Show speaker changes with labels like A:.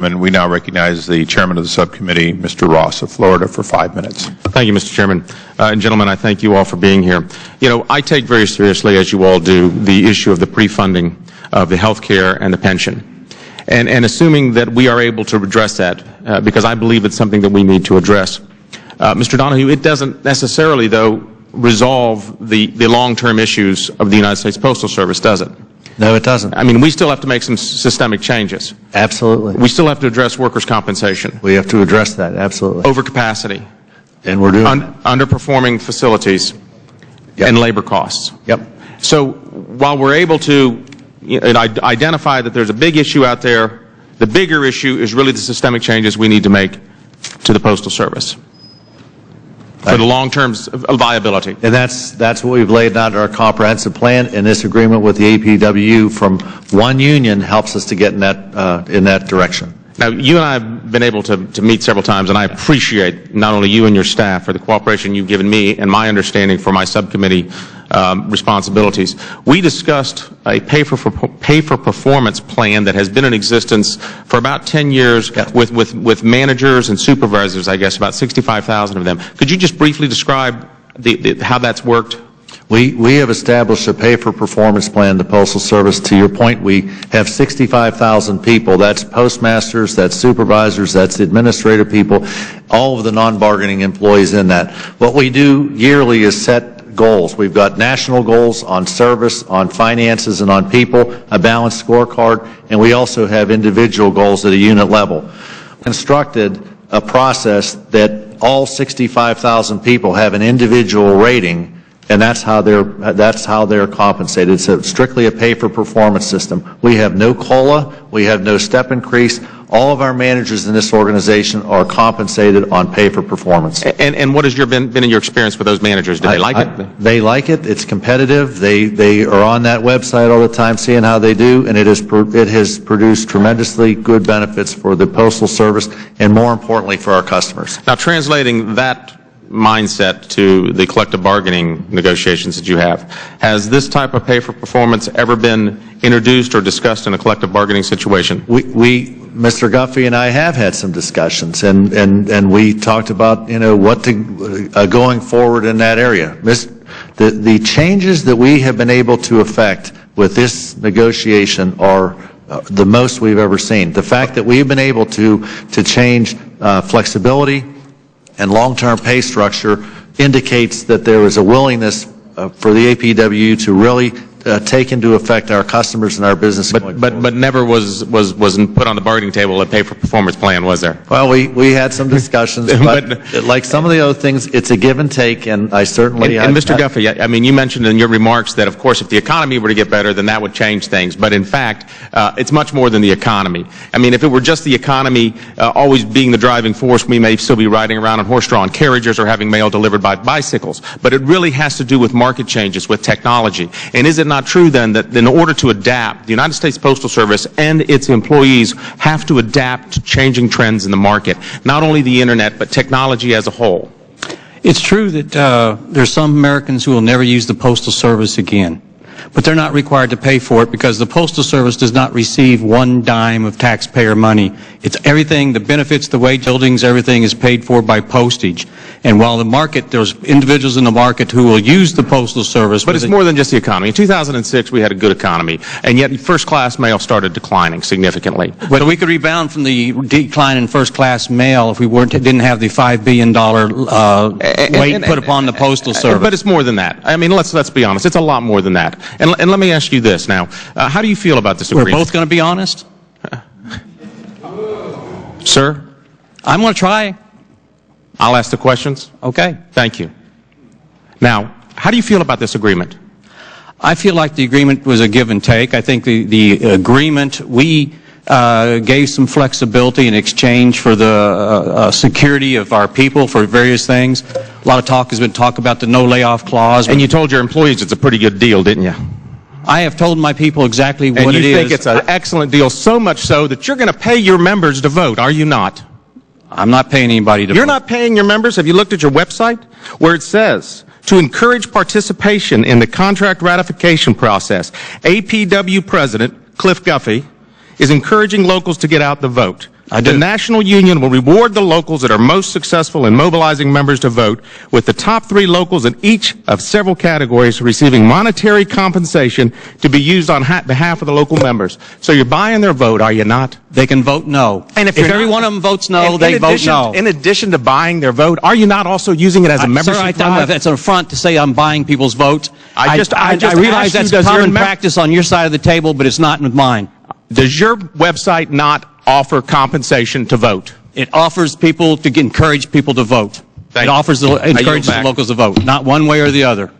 A: And we now recognize the chairman of the subcommittee, Mr. Ross of Florida, for 5 minutes.
B: Thank you, Mr. Chairman. And gentlemen, I thank you all for being here. You know, I take very seriously, as you all do, the issue of the pre-funding of the health care and the pension. And assuming that we are able to address that, because I believe it's something that we need to address. Mr. Donahue, it doesn't necessarily, though, resolve the long-term issues of the United States Postal Service, does it?
C: No, it doesn't.
B: I mean, we still have to make some systemic changes.
C: Absolutely.
B: We still have to address workers' compensation.
C: We have to address that, absolutely.
B: Overcapacity.
C: And we're doing that.
B: Underperforming facilities.
C: Yep.
B: And labor costs.
C: Yep.
B: So while we're able to identify that there's a big issue out there, the bigger issue is really the systemic changes we need to make to the Postal Service for the long-term viability.
C: And that's what we've laid out in our comprehensive plan, and this agreement with the APWU from one union helps us to get in that direction.
B: Now, you and I have been able to meet several times, and I appreciate not only you and your staff for the cooperation you've given me and my understanding for my subcommittee responsibilities. We discussed a pay-for-performance plan that has been in existence for about 10 years with managers and supervisors, I guess, about 65,000 of them. Could you just briefly describe how that's worked?
C: We have established a pay-for-performance plan, the Postal Service. To your point, we have 65,000 people. That's postmasters, that's supervisors, that's administrative people, all of the non-bargaining employees in that. What we do yearly is set goals. We've got national goals on service, on finances, and on people, a balanced scorecard, and we also have individual goals at a unit level. Constructed a process that all 65,000 people have an individual rating, and that's how they're compensated. It's strictly a pay-for-performance system. We have no COLA. We have no step increase. All of our managers in this organization are compensated on pay-for-performance.
B: And what has been in your experience with those managers? Do they like it?
C: They like it. It's competitive. They are on that website all the time seeing how they do, and it has produced tremendously good benefits for the Postal Service and, more importantly, for our customers.
B: Now, translating that mindset to the collective bargaining negotiations that you have, has this type of pay for performance ever been introduced or discussed in a collective bargaining situation?
C: Mr. Guffey and I have had some discussions, and we talked about, what going forward in that area. The changes that we have been able to effect with this negotiation are the most we've ever seen. The fact that we've been able to change flexibility and long-term pay structure indicates that there is a willingness for the APWU to really take into effect our customers and our business.
B: But never wasn't put on the bargaining table a pay-for-performance plan, was there?
C: Well, we had some discussions, but like some of the other things, it's a give and take, and I certainly...
B: And Mr. Guffey, I mean, you mentioned in your remarks that, of course, if the economy were to get better, then that would change things. But in fact, it's much more than the economy. I mean, if it were just the economy always being the driving force, we may still be riding around on horse-drawn carriages or having mail delivered by bicycles. But it really has to do with market changes, with technology. And is it not true, then, that in order to adapt, the United States Postal Service and its employees have to adapt to changing trends in the market, not only the Internet, but technology as a whole?
D: It's true that there's some Americans who will never use the Postal Service again, but they're not required to pay for it because the Postal Service does not receive one dime of taxpayer money. It's everything, the benefits, the wage buildings, everything is paid for by postage. And while the market, there's individuals in the market who will use the Postal Service.
B: But it's more than just the economy. In 2006, we had a good economy, and yet first-class mail started declining significantly.
D: But we could rebound from the decline in first-class mail if we didn't have the $5 billion weight put upon the Postal Service.
B: But it's more than that. I mean, let's be honest. It's a lot more than that. And let me ask you this now. How do you feel about this agreement?
D: We're both going to be honest?
B: Sir?
D: I'm going to try.
B: I'll ask the questions.
D: Okay.
B: Thank you. Now, how do you feel about this agreement?
D: I feel like the agreement was a give and take. I think the agreement, we gave some flexibility in exchange for the security of our people for various things. A lot of talk has been about the no layoff clause.
B: And you told your employees it's a pretty good deal, didn't you?
D: I have told my people exactly what it is.
B: And you think it's an excellent deal, so much so that you're going to pay your members to vote, are you not?
D: I'm not paying anybody to vote.
B: You're not paying your members? Have you looked at your website where it says, to encourage participation in the contract ratification process, APWU President Cliff Guffey is encouraging locals to get out the vote.
D: I do.
B: The National Union will reward the locals that are most successful in mobilizing members to vote, with the top 3 locals in each of several categories receiving monetary compensation to be used on behalf of the local members. So you're buying their vote, are you not?
D: They can vote no.
B: And if
D: every one of them votes no,
B: and
D: they vote no.
B: In addition to buying their vote, are you not also using it as a membership drive?
D: That's an affront to say I'm buying people's vote.
B: I just
D: realize
B: asked
D: that's
B: you,
D: common practice on your side of the table, but it's not with mine.
B: Does your website not offer compensation to vote?
D: It offers people to encourage people to vote.
B: Thank
D: It
B: you.
D: encourages the locals to vote, not one way or the other.